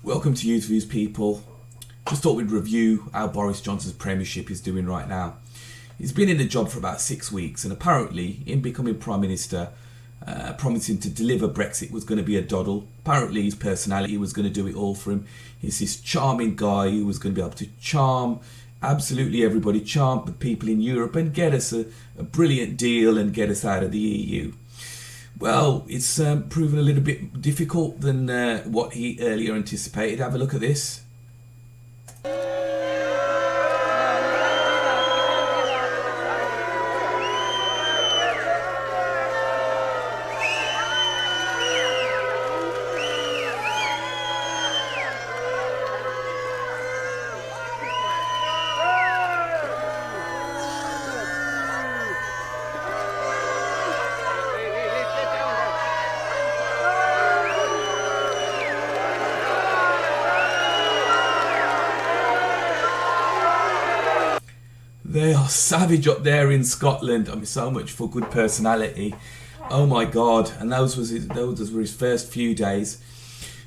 Welcome to Youth Views, people. Just thought we'd review how Boris Johnson's premiership is doing right now. He's been in the job for about 6 weeks, and apparently in becoming Prime Minister, promising to deliver Brexit was going to be a doddle. Apparently his personality was going to do it all for him. He's this charming guy who was going to be able to charm absolutely everybody, charm the people in Europe and get us a brilliant deal and get us out of the EU. Well, it's proven a little bit difficult than what he earlier anticipated. Have a look at this. They are savage up there in Scotland. I mean, so much for good personality. Oh my God! And those were his first few days.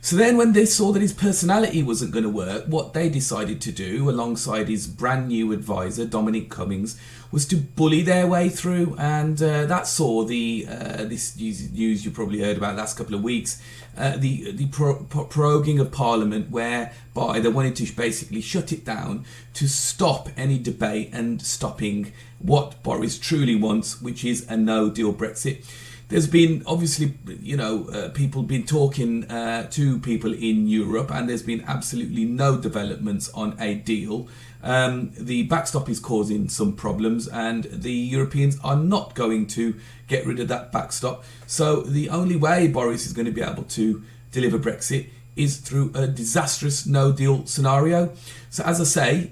So then, when they saw that his personality wasn't going to work, what they decided to do, alongside his brand new advisor Dominic Cummings, was to bully their way through, and that saw this news you probably heard about the last couple of weeks, the proroguing of Parliament, whereby they wanted to basically shut it down to stop any debate and stopping what Boris truly wants, which is a no-deal Brexit. There's been obviously, people been talking to people in Europe, and there's been absolutely no developments on a deal. The backstop is causing some problems, and the Europeans are not going to get rid of that backstop. So the only way Boris is going to be able to deliver Brexit is through a disastrous no-deal scenario. So as I say,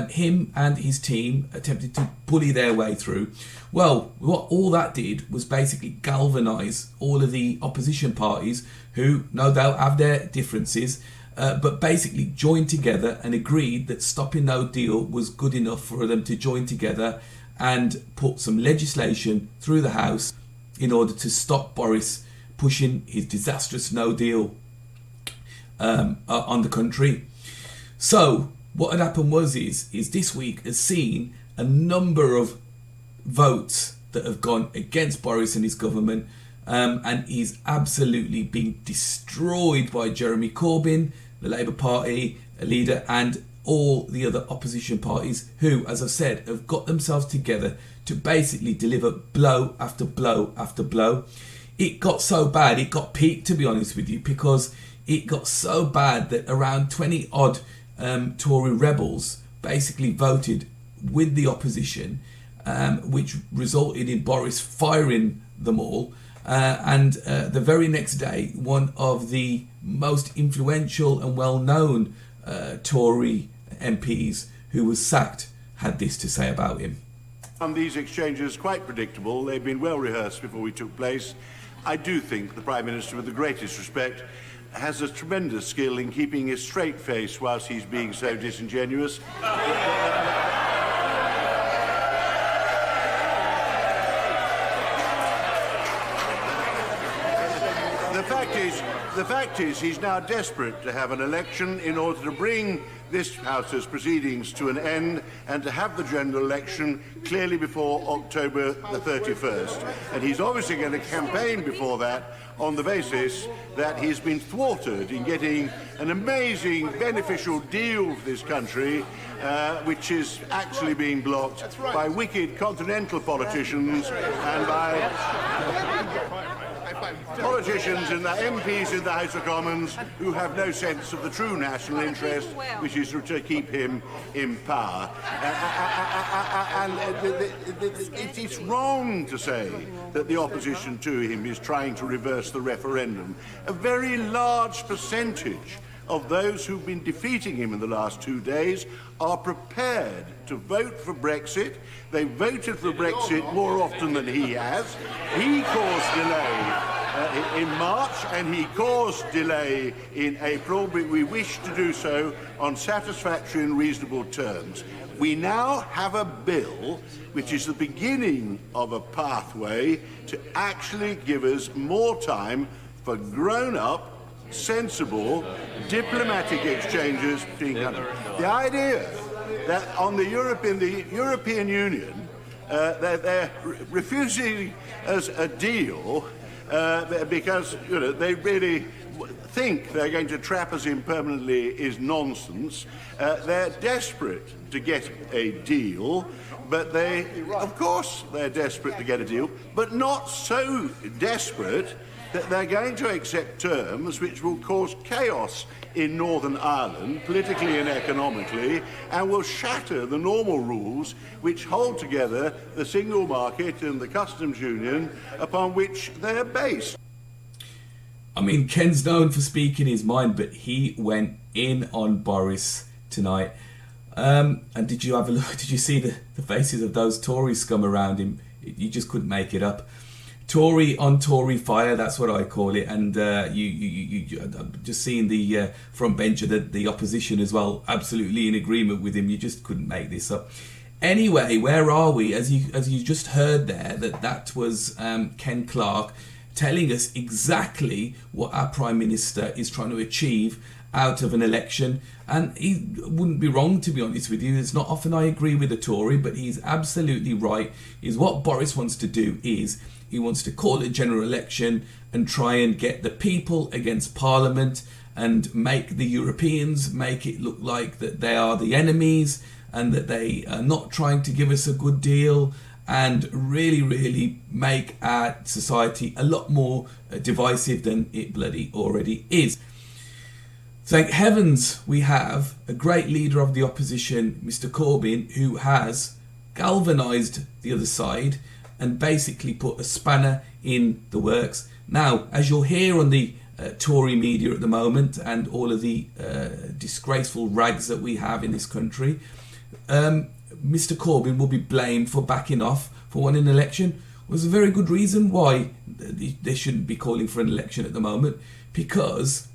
him and his team attempted to bully their way through. Well, what all that did was basically galvanise all of the opposition parties who no doubt have their differences, but basically joined together and agreed that stopping no deal was good enough for them to join together and put some legislation through the House in order to stop Boris pushing his disastrous no deal on the country. So what had happened is this week has seen a number of votes that have gone against Boris and his government, and he's absolutely been destroyed by Jeremy Corbyn, the Labour Party leader, and all the other opposition parties who, as I've said, have got themselves together to basically deliver blow after blow after blow. It got so bad, it got peaked, to be honest with you, because it got so bad that around 20 odd Tory rebels basically voted with the opposition, which resulted in Boris firing them all. And the very next day, one of the most influential and well-known Tory MPs who was sacked had this to say about him. These exchanges quite predictable. They've been well rehearsed before we took place. I do think the Prime Minister, with the greatest respect, has a tremendous skill in keeping a straight face whilst he's being so disingenuous. The fact is he's now desperate to have an election in order to bring this House's proceedings to an end and to have the general election clearly before October the 31st. And he's obviously going to campaign before that on the basis that he's been thwarted in getting an amazing beneficial deal for this country, which is actually being blocked by wicked continental politicians and by politicians and the MPs in the House of Commons who have no sense of the true national interest, which is to keep him in power. And it's wrong to say that the opposition to him is trying to reverse the referendum. A very large percentage of those who've been defeating him in the last 2 days are prepared to vote for Brexit. They voted for Brexit more often than he has. He caused delay in March and he caused delay in April, but we wish to do so on satisfactory and reasonable terms. We now have a bill which is the beginning of a pathway to actually give us more time for grown-up, sensible diplomatic exchanges between countries. The idea that on the European Union, they're refusing us a deal because they really think they're going to trap us in permanently is nonsense. They're desperate to get a deal, but of course they're desperate to get a deal, but not so desperate that they're going to accept terms which will cause chaos in Northern Ireland, politically and economically, and will shatter the normal rules which hold together the single market and the customs union upon which they're based. I mean, Ken's known for speaking his mind, but he went in on Boris tonight. And did you have a look? Did you see the faces of those Tory scum around him? You just couldn't make it up. Tory on Tory fire, that's what I call it. And you just seeing the front bench of the opposition as well, absolutely in agreement with him. You just couldn't make this up. Anyway, where are we? As you just heard there, that was Ken Clarke telling us exactly what our Prime Minister is trying to achieve out of an election. And he wouldn't be wrong, to be honest with you. It's not often I agree with a Tory, but he's absolutely right. Is what Boris wants to do is he wants to call a general election and try and get the people against Parliament and make the Europeans make it look like that they are the enemies and that they are not trying to give us a good deal, and really make our society a lot more divisive than it bloody already is. Thank heavens we have a great leader of the opposition, Mr. Corbyn, who has galvanised the other side and basically put a spanner in the works. Now, as you'll hear on the Tory media at the moment and all of the disgraceful rags that we have in this country, Mr. Corbyn will be blamed for backing off for winning an election. There's a very good reason why they shouldn't be calling for an election at the moment, because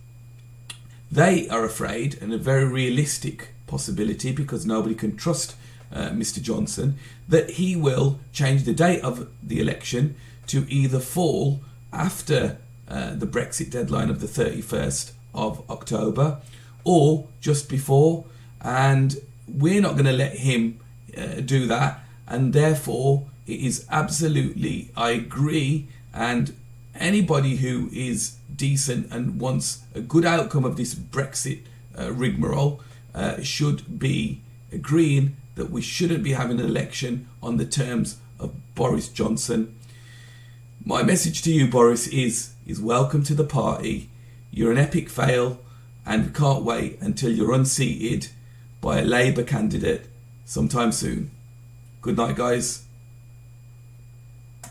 they are afraid, and a very realistic possibility because nobody can trust Mr. Johnson, that he will change the date of the election to either fall after the Brexit deadline of the 31st of October or just before, and we're not going to let him do that, and therefore it is absolutely, I agree, and anybody who is decent and wants a good outcome of this Brexit rigmarole should be agreeing that we shouldn't be having an election on the terms of Boris Johnson. My message to you, Boris, is welcome to the party. You're an epic fail, and we can't wait until you're unseated by a Labour candidate sometime soon. Good night, guys.